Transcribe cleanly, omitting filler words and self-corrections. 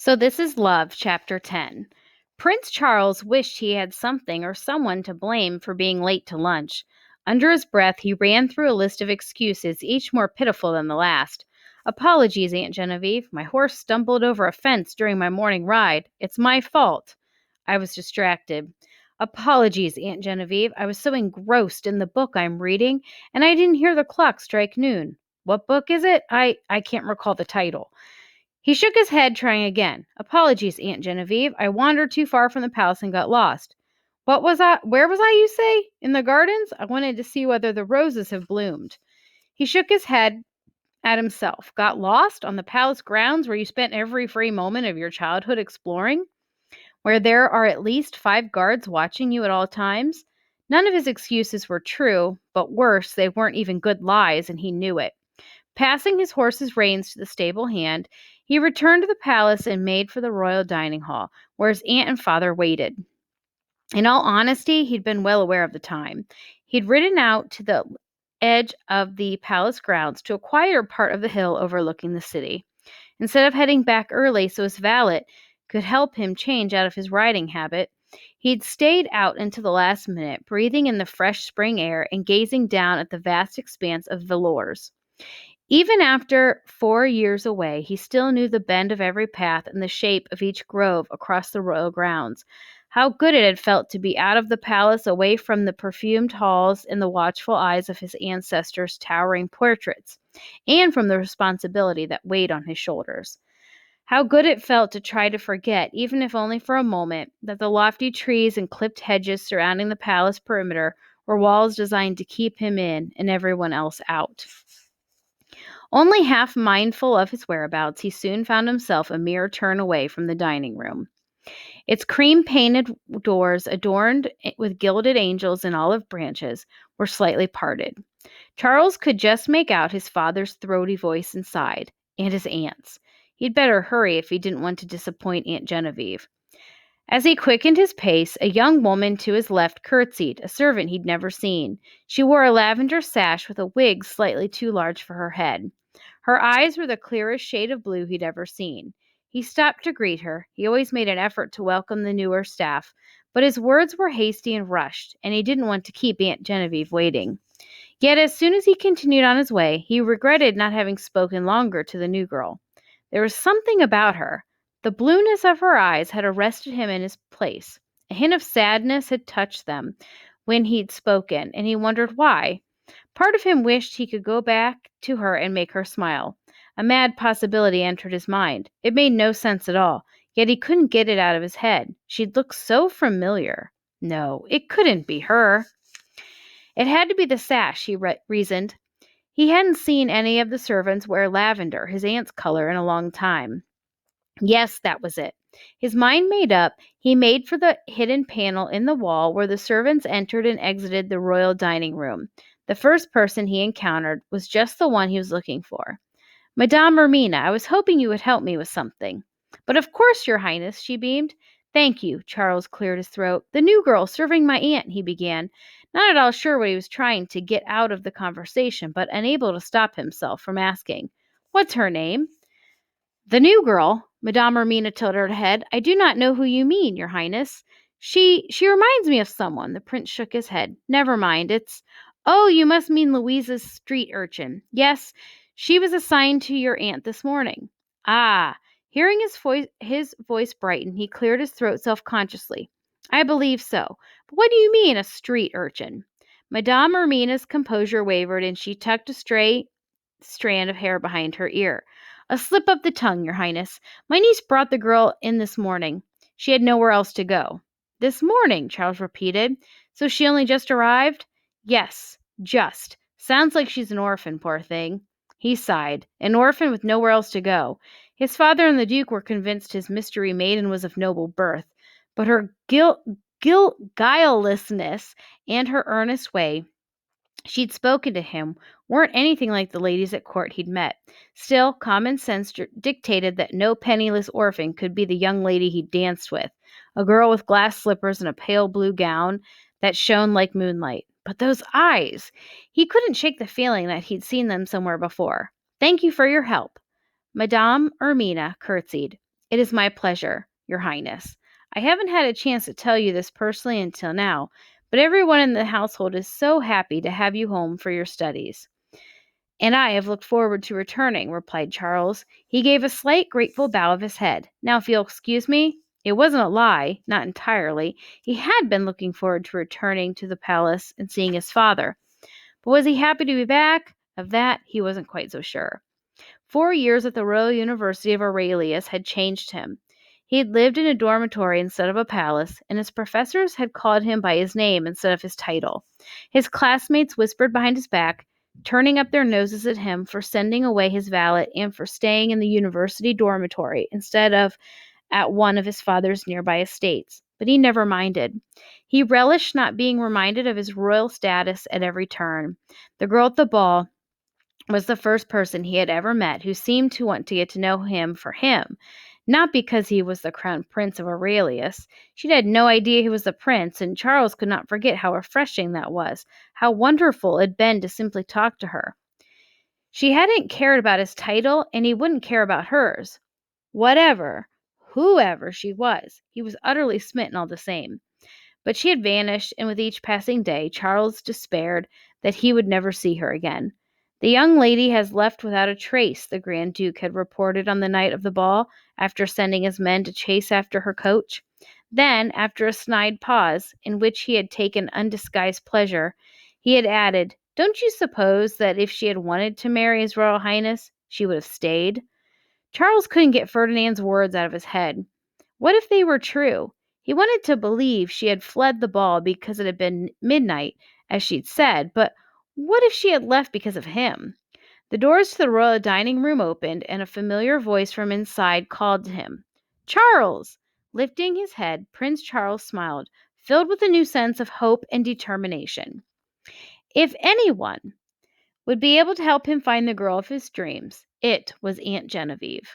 So this is Love, Chapter 10. Prince Charles wished he had something or someone to blame for being late to lunch. Under his breath, he ran through a list of excuses, each more pitiful than the last. Apologies, Aunt Genevieve. My horse stumbled over a fence during my morning ride. It's my fault. I was distracted. Apologies, Aunt Genevieve. I was so engrossed in the book I'm reading, and I didn't hear the clock strike noon. What book is it? I can't recall the title. He shook his head, trying again. Apologies, Aunt Genevieve. I wandered too far from the palace and got lost. What was I? Where was I, you say? In the gardens? I wanted to see whether the roses have bloomed. He shook his head at himself. Got lost on the palace grounds where you spent every free moment of your childhood exploring? Where there are at least 5 guards watching you at all times? None of his excuses were true, but worse, they weren't even good lies, and he knew it. Passing his horse's reins to the stable hand, he returned to the palace and made for the royal dining hall, where his aunt and father waited. In all honesty, he'd been well aware of the time. He'd ridden out to the edge of the palace grounds to a quieter part of the hill overlooking the city. Instead of heading back early so his valet could help him change out of his riding habit, he'd stayed out until the last minute, breathing in the fresh spring air and gazing down at the vast expanse of Villars. Even after 4 years away, he still knew the bend of every path and the shape of each grove across the royal grounds. How good it had felt to be out of the palace, away from the perfumed halls and the watchful eyes of his ancestors' towering portraits, and from the responsibility that weighed on his shoulders. How good it felt to try to forget, even if only for a moment, that the lofty trees and clipped hedges surrounding the palace perimeter were walls designed to keep him in and everyone else out. Only half mindful of his whereabouts, he soon found himself a mere turn away from the dining room. Its cream-painted doors, adorned with gilded angels and olive branches, were slightly parted. Charles could just make out his father's throaty voice inside, and his aunt's. He'd better hurry if he didn't want to disappoint Aunt Genevieve. As he quickened his pace, a young woman to his left curtsied, a servant he'd never seen. She wore a lavender sash with a wig slightly too large for her head. Her eyes were the clearest shade of blue he'd ever seen. He stopped to greet her. He always made an effort to welcome the newer staff, but his words were hasty and rushed, and he didn't want to keep Aunt Genevieve waiting. Yet as soon as he continued on his way, he regretted not having spoken longer to the new girl. There was something about her. The blueness of her eyes had arrested him in his place. A hint of sadness had touched them when he'd spoken, and he wondered why. Part of him wished he could go back to her and make her smile. A mad possibility entered his mind. It made no sense at all, yet he couldn't get it out of his head. She'd looked so familiar. No, it couldn't be her. It had to be the sash, he reasoned. He hadn't seen any of the servants wear lavender, his aunt's color, in a long time. Yes, that was it. His mind made up, he made for the hidden panel in the wall where the servants entered and exited the royal dining room. The first person he encountered was just the one he was looking for. Madame Ermina, I was hoping you would help me with something. But of course, Your Highness, she beamed. Thank you, Charles cleared his throat. The new girl serving my aunt, he began, not at all sure what he was trying to get out of the conversation, but unable to stop himself from asking. What's her name? The new girl, Madame Ermina tilted her head. I do not know who you mean, Your Highness. She reminds me of someone. The prince shook his head. Never mind, it's... Oh, you must mean Louisa's street urchin. Yes, she was assigned to your aunt this morning. Ah, hearing his voice brighten, he cleared his throat self-consciously. I believe so. But what do you mean, a street urchin? Madame Ermina's composure wavered, and she tucked a stray strand of hair behind her ear. A slip of the tongue, Your Highness. My niece brought the girl in this morning. She had nowhere else to go. This morning, Charles repeated. So she only just arrived? Yes, just. Sounds like she's an orphan, poor thing. He sighed. An orphan with nowhere else to go. His father and the Duke were convinced his mystery maiden was of noble birth, but her guilelessness and her earnest way she'd spoken to him weren't anything like the ladies at court he'd met. Still, common sense dictated that no penniless orphan could be the young lady he danced with, a girl with glass slippers and a pale blue gown that shone like moonlight. But those eyes! He couldn't shake the feeling that he'd seen them somewhere before. Thank you for your help. Madame Ermina curtsied. It is my pleasure, Your Highness. I haven't had a chance to tell you this personally until now, but everyone in the household is so happy to have you home for your studies. And I have looked forward to returning, replied Charles. He gave a slight, grateful bow of his head. Now, if you'll excuse me, it wasn't a lie, not entirely. He had been looking forward to returning to the palace and seeing his father. But was he happy to be back? Of that, he wasn't quite so sure. 4 years at the Royal University of Aurelius had changed him. He had lived in a dormitory instead of a palace, and his professors had called him by his name instead of his title. His classmates whispered behind his back, turning up their noses at him for sending away his valet and for staying in the university dormitory instead of at one of his father's nearby estates. But he never minded. He relished not being reminded of his royal status at every turn. The girl at the ball was the first person he had ever met who seemed to want to get to know him for him, not because he was the crown prince of Aurelius. She'd had no idea he was the prince, and Charles could not forget how refreshing that was, how wonderful it had been to simply talk to her. She hadn't cared about his title, and he wouldn't care about hers. Whatever, whoever she was, he was utterly smitten all the same. But she had vanished, and with each passing day, Charles despaired that he would never see her again. The young lady has left without a trace, the Grand Duke had reported on the night of the ball, after sending his men to chase after her coach. Then, after a snide pause, in which he had taken undisguised pleasure, he had added, "Don't you suppose that if she had wanted to marry His Royal Highness, she would have stayed?" Charles couldn't get Ferdinand's words out of his head. What if they were true? He wanted to believe she had fled the ball because it had been midnight, as she'd said, but what if she had left because of him? The doors to the royal dining room opened, and a familiar voice from inside called to him. "Charles!" Lifting his head, Prince Charles smiled, filled with a new sense of hope and determination. If anyone would be able to help him find the girl of his dreams, it was Aunt Genevieve.